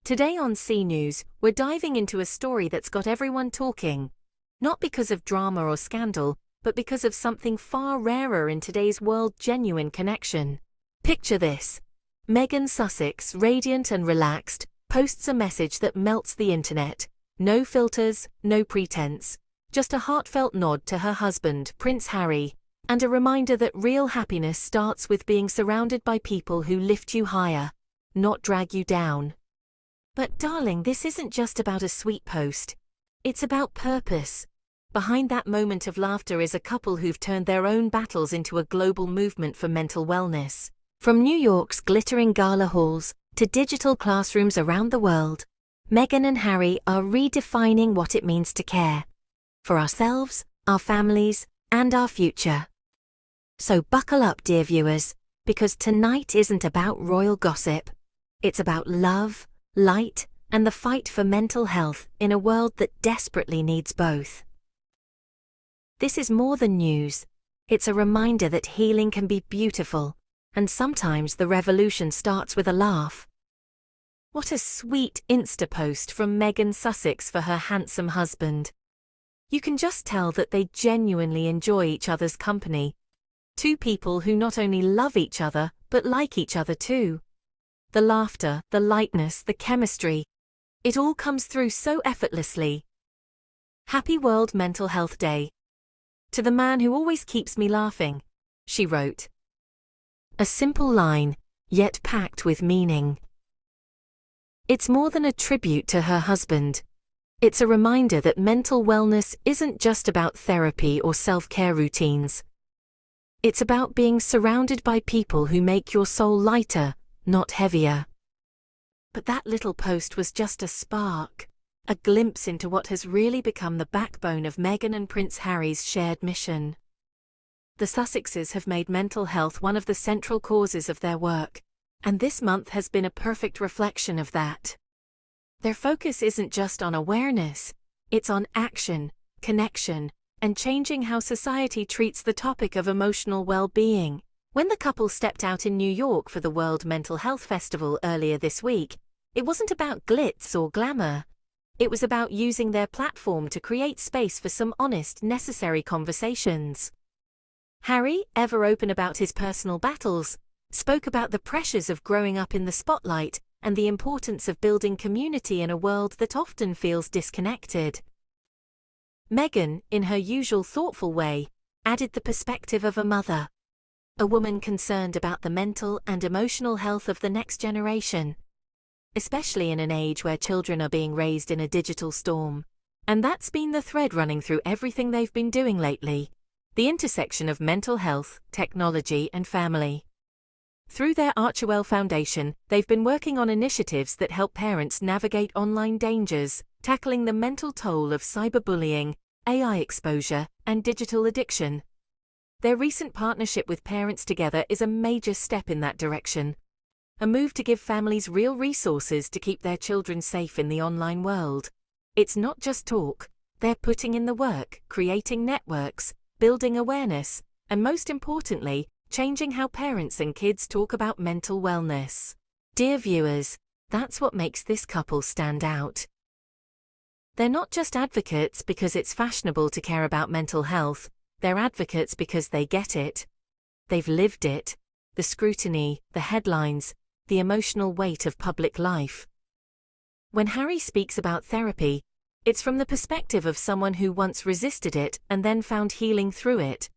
Today on C News, we're diving into a story that's got everyone talking. Not because of drama or scandal, but because of something far rarer in today's world: genuine connection. Picture this. Meghan Sussex, radiant and relaxed, posts a message that melts the internet. No filters, no pretense. Just a heartfelt nod to her husband, Prince Harry, and a reminder that real happiness starts with being surrounded by people who lift you higher, not drag you down. But darling, this isn't just about a sweet post. It's about purpose. Behind that moment of laughter is a couple who've turned their own battles into a global movement for mental wellness. From New York's glittering gala halls to digital classrooms around the world, Meghan and Harry are redefining what it means to care. For ourselves, our families, and our future. So buckle up, dear viewers, because tonight isn't about royal gossip. It's about love, light, and the fight for mental health in a world that desperately needs both. This is more than news. It's a reminder that healing can be beautiful, and sometimes the revolution starts with a laugh. What a sweet Insta post from Meghan Sussex for her handsome husband. You can just tell that they genuinely enjoy each other's company. Two people who not only love each other, but like each other too. The laughter, the lightness, the chemistry. It all comes through so effortlessly. Happy World Mental Health Day. To the man who always keeps me laughing, she wrote. A simple line, yet packed with meaning. It's more than a tribute to her husband. It's a reminder that mental wellness isn't just about therapy or self-care routines. It's about being surrounded by people who make your soul lighter, not heavier. But that little post was just a spark, a glimpse into what has really become the backbone of Meghan and Prince Harry's shared mission. The Sussexes have made mental health one of the central causes of their work, and this month has been a perfect reflection of that. Their focus isn't just on awareness, it's on action, connection, and changing how society treats the topic of emotional well-being. When the couple stepped out in New York for the World Mental Health Festival earlier this week, it wasn't about glitz or glamour. It was about using their platform to create space for some honest, necessary conversations. Harry, ever open about his personal battles, spoke about the pressures of growing up in the spotlight and the importance of building community in a world that often feels disconnected. Meghan, in her usual thoughtful way, added the perspective of a mother. A woman concerned about the mental and emotional health of the next generation. Especially in an age where children are being raised in a digital storm. And that's been the thread running through everything they've been doing lately. The intersection of mental health, technology, and family. Through their Archewell Foundation, they've been working on initiatives that help parents navigate online dangers, tackling the mental toll of cyberbullying, AI exposure, and digital addiction. Their recent partnership with Parents Together is a major step in that direction. A move to give families real resources to keep their children safe in the online world. It's not just talk, they're putting in the work, creating networks, building awareness, and most importantly, changing how parents and kids talk about mental wellness. Dear viewers, that's what makes this couple stand out. They're not just advocates because it's fashionable to care about mental health. They're advocates because they get it. They've lived it. The scrutiny, the headlines, the emotional weight of public life. When Harry speaks about therapy, it's from the perspective of someone who once resisted it and then found healing through it.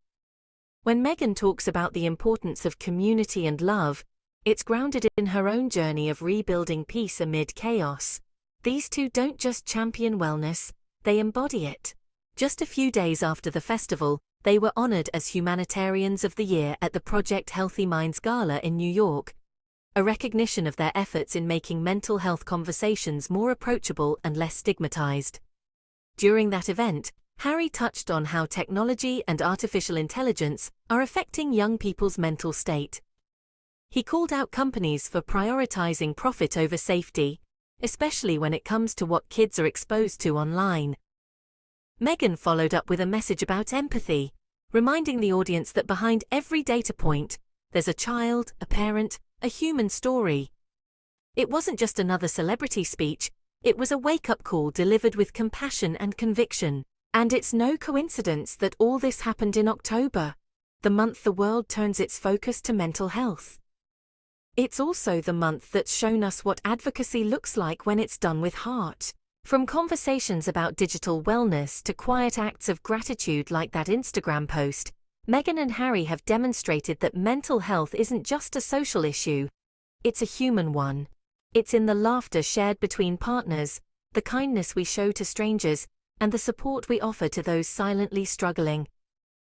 When Meghan talks about the importance of community and love, it's grounded in her own journey of rebuilding peace amid chaos. These two don't just champion wellness, they embody it. Just a few days after the festival, they were honored as Humanitarians of the Year at the Project Healthy Minds Gala in New York, a recognition of their efforts in making mental health conversations more approachable and less stigmatized. During that event, Harry touched on how technology and artificial intelligence are affecting young people's mental state. He called out companies for prioritizing profit over safety, especially when it comes to what kids are exposed to online. Meghan followed up with a message about empathy, reminding the audience that behind every data point, there's a child, a parent, a human story. It wasn't just another celebrity speech, it was a wake-up call delivered with compassion and conviction. And it's no coincidence that all this happened in October, the month the world turns its focus to mental health. It's also the month that's shown us what advocacy looks like when it's done with heart. From conversations about digital wellness to quiet acts of gratitude like that Instagram post, Meghan and Harry have demonstrated that mental health isn't just a social issue, it's a human one. It's in the laughter shared between partners, the kindness we show to strangers, and the support we offer to those silently struggling.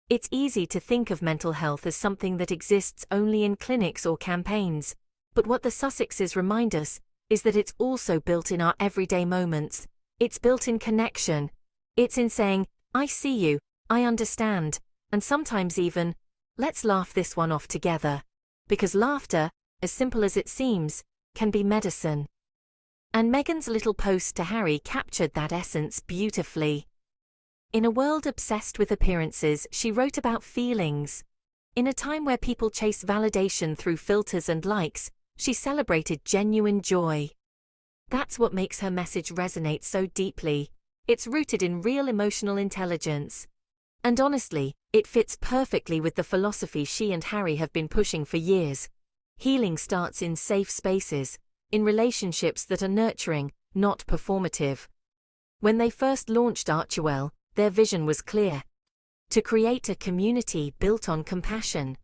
It's easy to think of mental health as something that exists only in clinics or campaigns, but what the Sussexes remind us is that it's also built in our everyday moments. It's built in connection. It's in saying, I see you, I understand, and sometimes even, let's laugh this one off together. Because laughter, as simple as it seems, can be medicine. And Meghan's little post to Harry captured that essence beautifully. In a world obsessed with appearances, she wrote about feelings. In a time where people chase validation through filters and likes, she celebrated genuine joy. That's what makes her message resonate so deeply. It's rooted in real emotional intelligence. And honestly, it fits perfectly with the philosophy she and Harry have been pushing for years. Healing starts in safe spaces, in relationships that are nurturing, not performative. When they first launched Archewell, their vision was clear: to create a community built on compassion.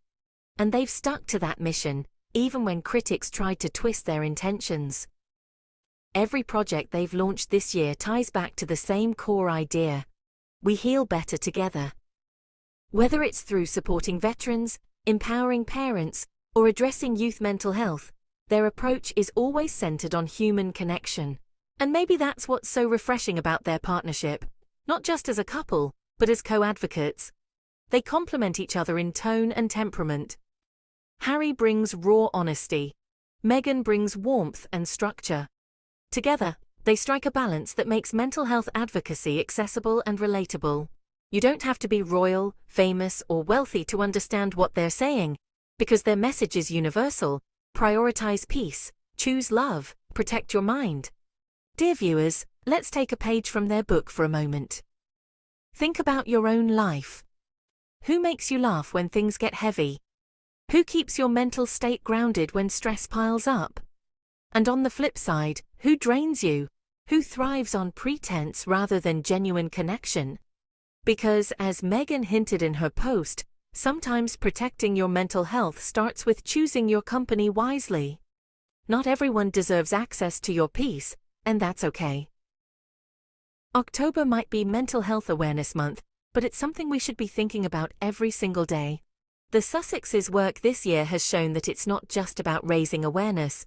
And they've stuck to that mission, even when critics tried to twist their intentions. Every project they've launched this year ties back to the same core idea: we heal better together. Whether it's through supporting veterans, empowering parents, or addressing youth mental health, their approach is always centered on human connection. And maybe that's what's so refreshing about their partnership, not just as a couple, but as co-advocates. They complement each other in tone and temperament. Harry brings raw honesty. Meghan brings warmth and structure. Together, they strike a balance that makes mental health advocacy accessible and relatable. You don't have to be royal, famous, or wealthy to understand what they're saying, because their message is universal: prioritize peace, choose love, protect your mind. Dear viewers, let's take a page from their book for a moment. Think about your own life. Who makes you laugh when things get heavy? Who keeps your mental state grounded when stress piles up? And on the flip side, who drains you? Who thrives on pretense rather than genuine connection? Because, as Meghan hinted in her post, sometimes protecting your mental health starts with choosing your company wisely. Not everyone deserves access to your peace, and that's okay. October might be Mental Health Awareness Month, but it's something we should be thinking about every single day. The Sussexes' work this year has shown that it's not just about raising awareness.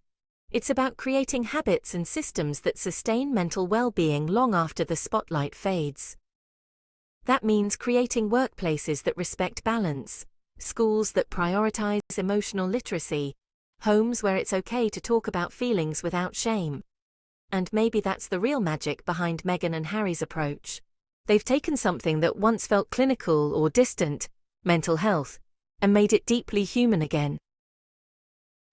It's about creating habits and systems that sustain mental well-being long after the spotlight fades. That means creating workplaces that respect balance, schools that prioritize emotional literacy, homes where it's okay to talk about feelings without shame. And maybe that's the real magic behind Meghan and Harry's approach. They've taken something that once felt clinical or distant, mental health, and made it deeply human again.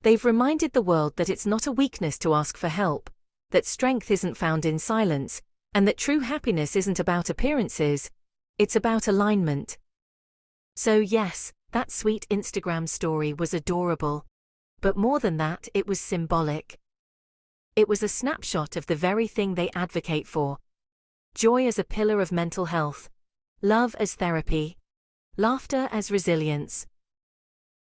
They've reminded the world that it's not a weakness to ask for help, that strength isn't found in silence, and that true happiness isn't about appearances, it's about alignment. So yes, that sweet Instagram story was adorable. But more than that, it was symbolic. It was a snapshot of the very thing they advocate for: joy as a pillar of mental health, love as therapy, laughter as resilience.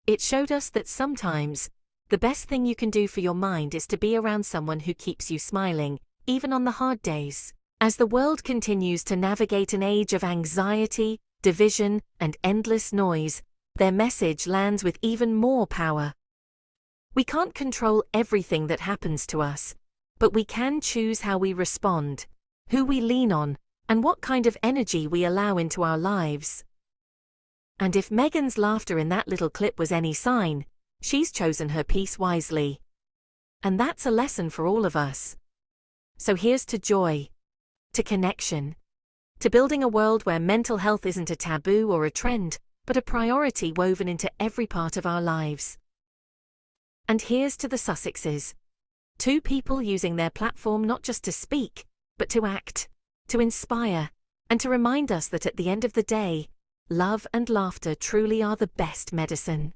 It showed us that sometimes, the best thing you can do for your mind is to be around someone who keeps you smiling, even on the hard days. As the world continues to navigate an age of anxiety, division, and endless noise, their message lands with even more power. We can't control everything that happens to us, but we can choose how we respond, who we lean on, and what kind of energy we allow into our lives. And if Meghan's laughter in that little clip was any sign, she's chosen her peace wisely. And that's a lesson for all of us. So here's to joy, to connection, to building a world where mental health isn't a taboo or a trend, but a priority woven into every part of our lives. And here's to the Sussexes, Two people using their platform not just to speak, but to act, to inspire, and to remind us that at the end of the day, love and laughter truly are the best medicine.